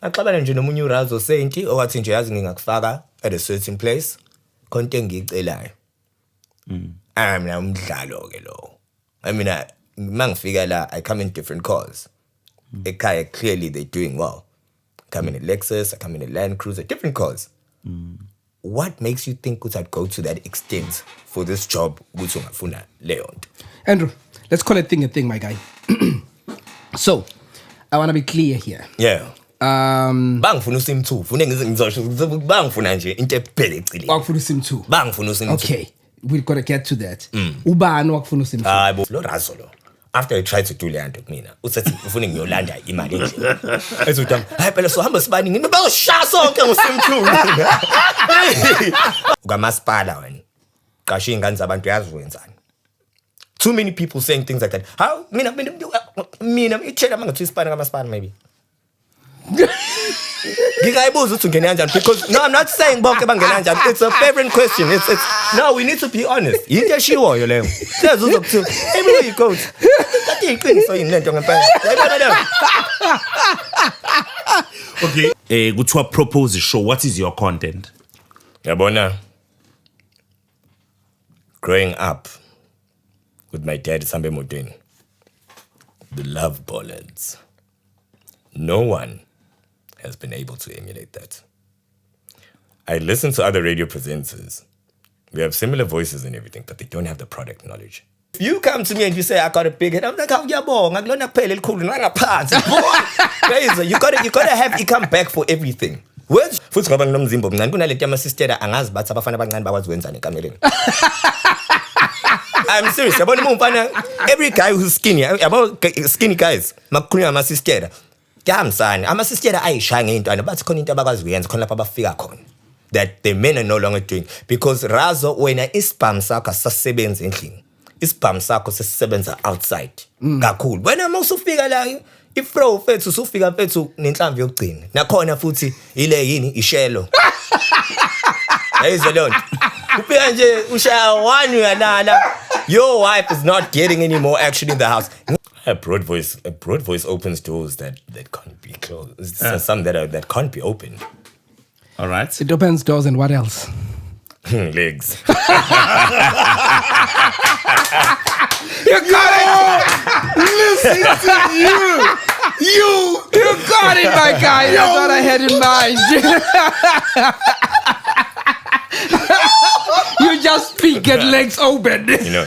Ngaxabana nje nomunye uRazo Senti owathi nje yazi ngingakufaka at a certain place konke engicelayo. Mina umdlalo ke lo. I mean mangifika la I come in different cars. Ekhaya clearly they're doing well. I come in a Lexus, I come in a Land Cruiser, different cars. What makes you think I'd go to that extent for this job ukuthi ungafuna leyo nto? Andrew, let's call a thing, my guy. So, I want to be clear here. Yeah. Bangifuna uSim2, ufune ngizosho bangifuna nje into ephele ecileni. Wakufuna uSim2. Bangifuna uSim2. Okay, we've got to get to that. Ubani wakufuna uSim2? Hayibo, lo Razo lo. After I tried to do le nto kumina, usethi ufune ngiyolanda imali nje. Ethi hayi phela so hamba sibani ngini bayoshaya sonke ngoSim2. Ukamasipala wena. Qasha ingane zabantu yazi wenzani. Too many people saying things like that. How mina itshela mangathi isipana kamasipala maybe. Ngikayibuza uthi ungena kanjani because no I'm not saying bonke bangena kanjani. It's a favorite question. It's no we need to be honest. Into eshiwoyo leyo. Siyeza uzokuthi everywhere you go. Kathi iqiniso yini lento ngempela. Yayibona Okay. Kuthiwa propose show. What is your content? Yabona. Growing up with my dad Sambe Modweni. The love ballads. No one has been able to emulate that. I listen to other radio presenters. We have similar voices and everything, but they don't have the product knowledge. If you come to me and you say, I got a big head, I'm like, you gotta have it come back for everything. Words futhi ngoba nginomzimba omncane kunaleti ama-sister angazi bathi abafana abancane bakwazi wenzani ekameleni. I'm serious. Every guy who's skinny, skinny guys, makukhulunywa ama-sister. Yamsana, ama-sister ayishaya ngey'ntwana bathi khona into abakwazi kuyenza khona lapha abafika khona. That the men are no longer doing. Because Razo, wena isibhamu sakho asisasebenzi endlini. Isibhamu sakho sesisebenza outside. Kakhulu. Wena mawusufika la iflow fethu usufika fethu nenhlamvu yokugcina. Nakhona futhi ile yini ishelo. Yayizwe leyo nto. Ufika nje ushaya one uyalala. Your wife is not getting any more action in the house. A broad voice opens doors that can't be closed. Some that can't be opened. All right. It opens doors and what else? Legs. You got it! Listen to you! You got it, my guy! That's what I had in mind. You just speak and legs open.